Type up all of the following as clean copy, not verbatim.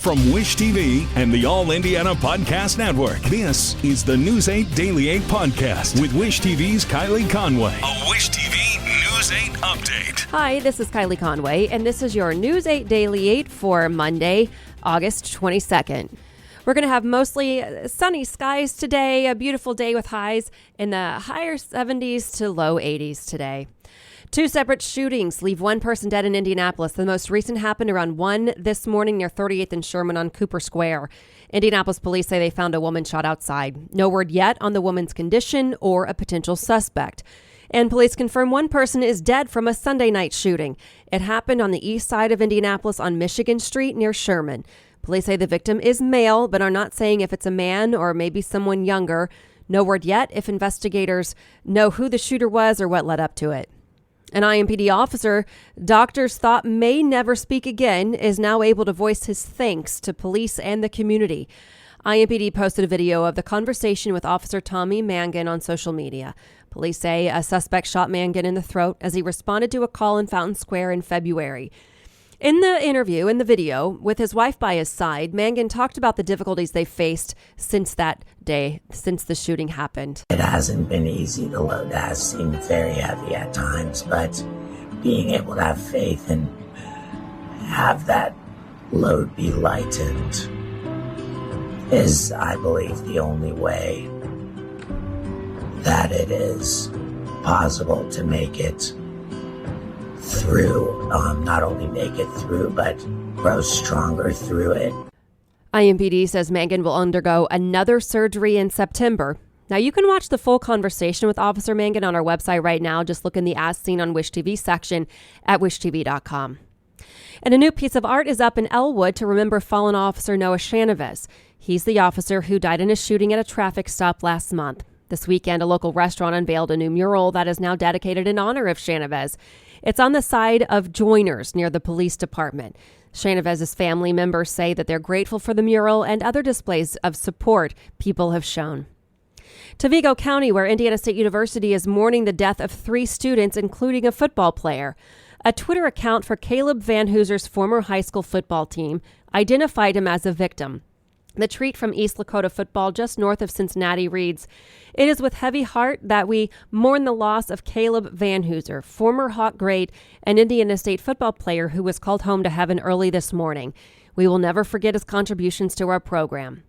From Wish TV and the All Indiana Podcast Network, this is the News 8 Daily 8 Podcast with Wish TV's Kylie Conway. A Wish TV News 8 update. Hi, this is Kylie Conway, and this is your News 8 Daily 8 for Monday, August 22nd. We're going to have mostly sunny skies today, a beautiful day with highs in the higher 70s to low 80s today. Two separate shootings leave one person dead in Indianapolis. The most recent happened around 1 this morning near 38th and Sherman on Cooper Square. Indianapolis police say they found a woman shot outside. No word yet on the woman's condition or a potential suspect. And police confirm one person is dead from a Sunday night shooting. It happened on the east side of Indianapolis on Michigan Street near Sherman. Police say the victim is male, but are not saying if it's a man or maybe someone younger. No word yet if investigators know who the shooter was or what led up to it. An IMPD officer doctors thought may never speak again is now able to voice his thanks to police and the community. IMPD posted a video of the conversation with Officer Tommy Mangan on social media. Police say a suspect shot Mangan in the throat as he responded to a call in Fountain Square in February. In the interview, in the video, with his wife by his side, Mangan talked about the difficulties they faced since that day, since the shooting happened. It hasn't been easy. The load has seemed very heavy at times, but being able to have faith and have that load be lightened is, I believe, the only way that it is possible to make it through, not only make it through, but grow stronger through it. IMPD says Mangan will undergo another surgery in September. Now, you can watch the full conversation with Officer Mangan on our website right now. Just look in the As Seen on Wish TV section at wishtv.com. And a new piece of art is up in Elwood to remember fallen officer Noah Shanovez. He's the officer who died in a shooting at a traffic stop last month. This weekend, a local restaurant unveiled a new mural that is now dedicated in honor of Shanovez. It's on the side of Joiners near the police department. Shanovez's family members say that they're grateful for the mural and other displays of support people have shown. To Vigo County, where Indiana State University is mourning the death of 3 students, including a football player. A Twitter account for Caleb Van Hooser's former high school football team identified him as a victim. The tweet from East Lakota football just north of Cincinnati reads, "It is with heavy heart that we mourn the loss of Caleb Van Hooser, former Hawk great and Indiana State football player who was called home to heaven early this morning. We will never forget his contributions to our program."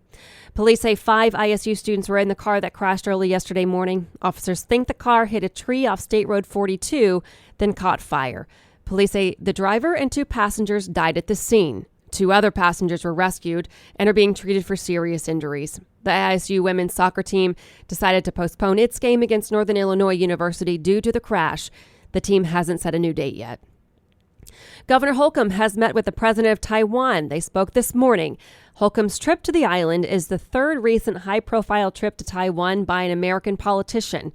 Police say 5 ISU students were in the car that crashed early yesterday morning. Officers think the car hit a tree off State Road 42, then caught fire. Police say the driver and 2 passengers died at the scene. 2 other passengers were rescued and are being treated for serious injuries. The ISU women's soccer team decided to postpone its game against Northern Illinois University due to the crash. The team hasn't set a new date yet. Governor Holcomb has met with the president of Taiwan. They spoke this morning. Holcomb's trip to the island is the 3rd recent high-profile trip to Taiwan by an American politician.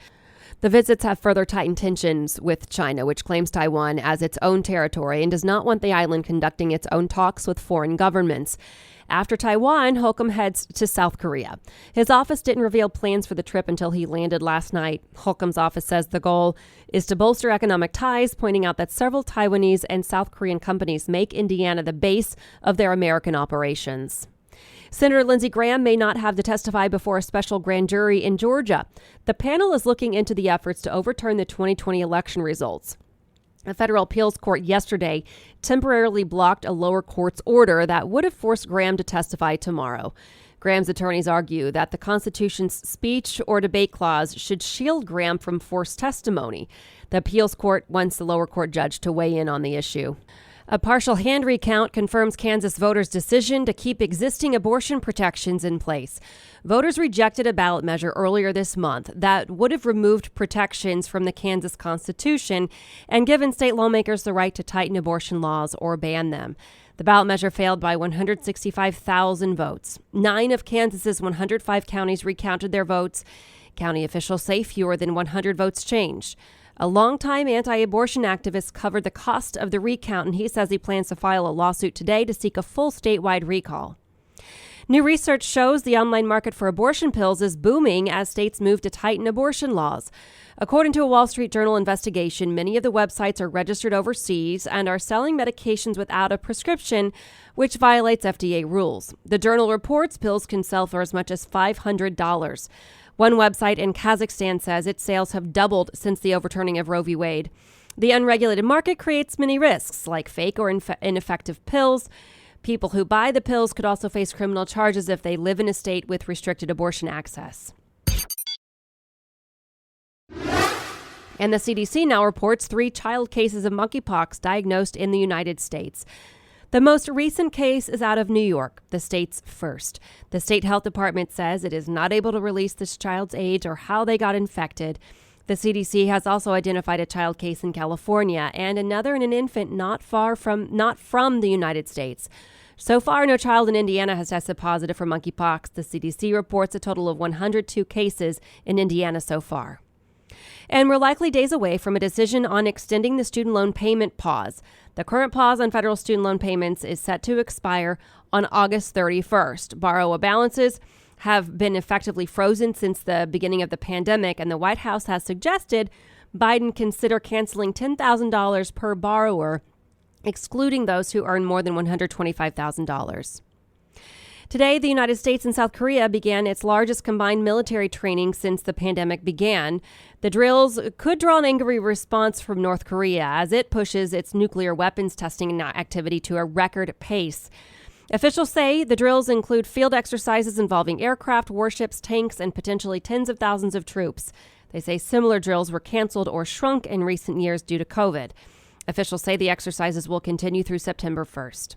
The visits have further tightened tensions with China, which claims Taiwan as its own territory and does not want the island conducting its own talks with foreign governments. After Taiwan, Holcomb heads to South Korea. His office didn't reveal plans for the trip until he landed last night. Holcomb's office says the goal is to bolster economic ties, pointing out that several Taiwanese and South Korean companies make Indiana the base of their American operations. Senator Lindsey Graham may not have to testify before a special grand jury in Georgia. The panel is looking into the efforts to overturn the 2020 election results. A federal appeals court yesterday temporarily blocked a lower court's order that would have forced Graham to testify tomorrow. Graham's attorneys argue that the Constitution's speech or debate clause should shield Graham from forced testimony. The appeals court wants the lower court judge to weigh in on the issue. A partial hand recount confirms Kansas voters' decision to keep existing abortion protections in place. Voters rejected a ballot measure earlier this month that would have removed protections from the Kansas Constitution and given state lawmakers the right to tighten abortion laws or ban them. The ballot measure failed by 165,000 votes. 9 of Kansas's 105 counties recounted their votes. County officials say fewer than 100 votes changed. A longtime anti-abortion activist covered the cost of the recount, and he says he plans to file a lawsuit today to seek a full statewide recall. New research shows the online market for abortion pills is booming as states move to tighten abortion laws. According to a Wall Street Journal investigation, many of the websites are registered overseas and are selling medications without a prescription, which violates FDA rules. The Journal reports pills can sell for as much as $500. One website in Kazakhstan says its sales have doubled since the overturning of Roe v. Wade. The unregulated market creates many risks, like fake or ineffective pills. People who buy the pills could also face criminal charges if they live in a state with restricted abortion access. And the CDC now reports 3 child cases of monkeypox diagnosed in the United States. The most recent case is out of New York, the state's first. The state health department says it is not able to release this child's age or how they got infected. The CDC has also identified a child case in California and another in an infant not from the United States. So far, no child in Indiana has tested positive for monkeypox. The CDC reports a total of 102 cases in Indiana so far. And we're likely days away from a decision on extending the student loan payment pause. The current pause on federal student loan payments is set to expire on August 31st. Borrower balances have been effectively frozen since the beginning of the pandemic, and the White House has suggested Biden consider canceling $10,000 per borrower, excluding those who earn more than $125,000. Today, the United States and South Korea began its largest combined military training since the pandemic began. The drills could draw an angry response from North Korea as it pushes its nuclear weapons testing activity to a record pace. Officials say the drills include field exercises involving aircraft, warships, tanks, and potentially tens of thousands of troops. They say similar drills were canceled or shrunk in recent years due to COVID. Officials say the exercises will continue through September 1st.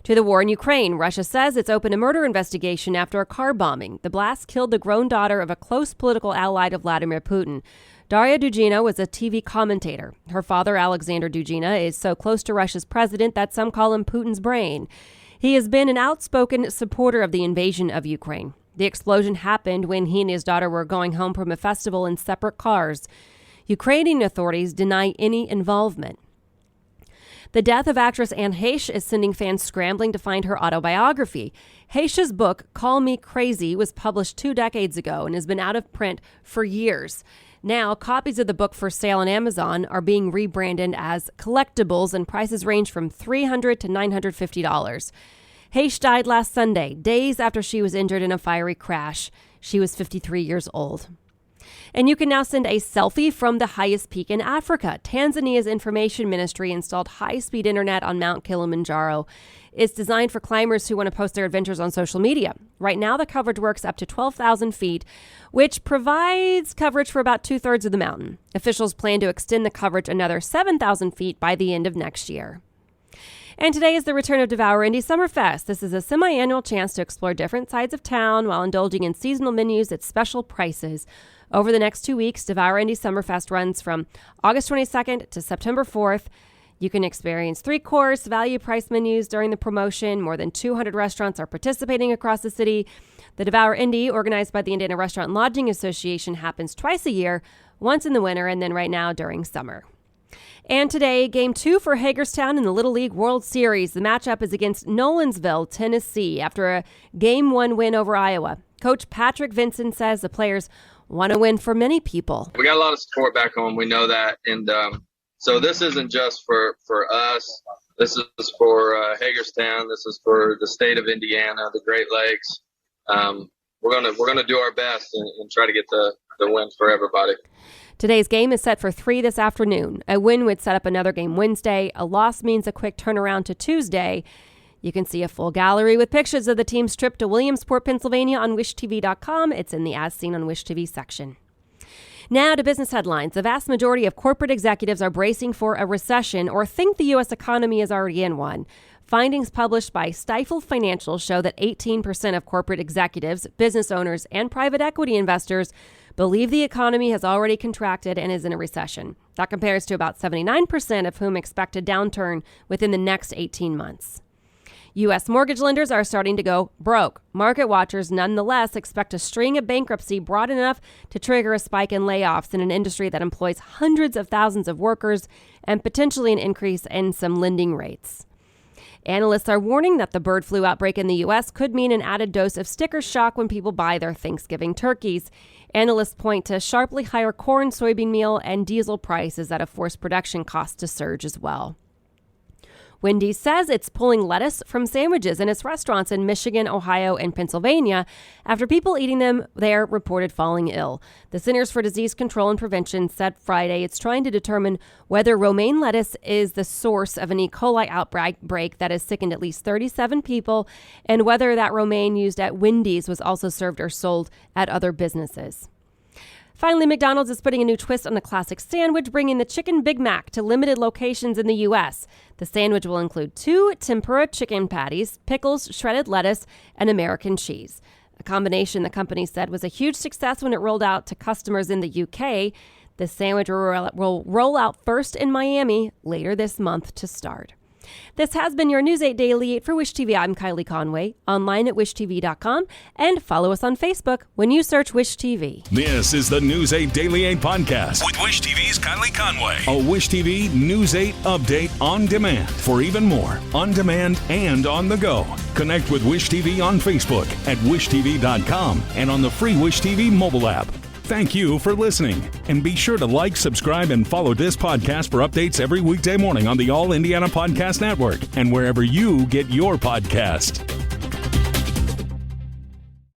To the war in Ukraine, Russia says it's opened a murder investigation after a car bombing. The blast killed the grown daughter of a close political ally to Vladimir Putin. Daria Dugina was a TV commentator. Her father, Alexander Dugina, is so close to Russia's president that some call him Putin's brain. He has been an outspoken supporter of the invasion of Ukraine. The explosion happened when he and his daughter were going home from a festival in separate cars. Ukrainian authorities deny any involvement. The death of actress Anne Heche is sending fans scrambling to find her autobiography. Heche's book, Call Me Crazy, was published 2 decades ago and has been out of print for years. Now, copies of the book for sale on Amazon are being rebranded as collectibles, and prices range from $300 to $950. Heche died last Sunday, days after she was injured in a fiery crash. She was 53 years old. And you can now send a selfie from the highest peak in Africa. Tanzania's information ministry installed high-speed internet on Mount Kilimanjaro. It's designed for climbers who want to post their adventures on social media. Right now, the coverage works up to 12,000 feet, which provides coverage for about 2/3 of the mountain. Officials plan to extend the coverage another 7,000 feet by the end of next year. And today is the return of Devour Indy Summerfest. This is a semi-annual chance to explore different sides of town while indulging in seasonal menus at special prices. Over the next 2 weeks, Devour Indy Summerfest runs from August 22nd to September 4th. You can experience 3-course value price menus during the promotion. More than 200 restaurants are participating across the city. The Devour Indy, organized by the Indiana Restaurant and Lodging Association, happens twice a year, once in the winter and then right now during summer. And today, Game 2 for Hagerstown in the Little League World Series. The matchup is against Nolensville, Tennessee, after a Game 1 win over Iowa. Coach Patrick Vincent says the players want to win for many people. We got a lot of support back home. We know that. And so this isn't just for us. This is for Hagerstown. This is for the state of Indiana, the Great Lakes. We're gonna do our best and try to get the win for everybody. Today's game is set for 3 this afternoon. A win would set up another game Wednesday. A loss means a quick turnaround to Tuesday. You can see a full gallery with pictures of the team's trip to Williamsport, Pennsylvania on wishtv.com. It's in the As Seen on Wish TV section. Now to business headlines. The vast majority of corporate executives are bracing for a recession or think the U.S. economy is already in one. Findings published by Stifel Financial show that 18% of corporate executives, business owners, and private equity investors believe the economy has already contracted and is in a recession. That compares to about 79% of whom expect a downturn within the next 18 months. U.S. mortgage lenders are starting to go broke. Market watchers nonetheless expect a string of bankruptcy broad enough to trigger a spike in layoffs in an industry that employs hundreds of thousands of workers and potentially an increase in some lending rates. Analysts are warning that the bird flu outbreak in the U.S. could mean an added dose of sticker shock when people buy their Thanksgiving turkeys. Analysts point to sharply higher corn, soybean meal, and diesel prices that have forced production costs to surge as well. Wendy's says it's pulling lettuce from sandwiches in its restaurants in Michigan, Ohio, and Pennsylvania after people eating them there reported falling ill. The Centers for Disease Control and Prevention said Friday it's trying to determine whether romaine lettuce is the source of an E. coli outbreak that has sickened at least 37 people, and whether that romaine used at Wendy's was also served or sold at other businesses. Finally, McDonald's is putting a new twist on the classic sandwich, bringing the Chicken Big Mac to limited locations in the U.S. The sandwich will include 2 tempura chicken patties, pickles, shredded lettuce, and American cheese. A combination the company said was a huge success when it rolled out to customers in the U.K. The sandwich will roll out first in Miami later this month to start. This has been your News 8 Daily 8 for Wish TV. I'm Kylie Conway, online at wishtv.com, and follow us on Facebook when you search Wish TV. This is the News 8 Daily 8 podcast with Wish TV's Kylie Conway. A Wish TV News 8 update on demand for even more on demand and on the go. Connect with Wish TV on Facebook at wishtv.com and on the free Wish TV mobile app. Thank you for listening, and be sure to like, subscribe, and follow this podcast for updates every weekday morning on the All Indiana Podcast Network and wherever you get your podcast.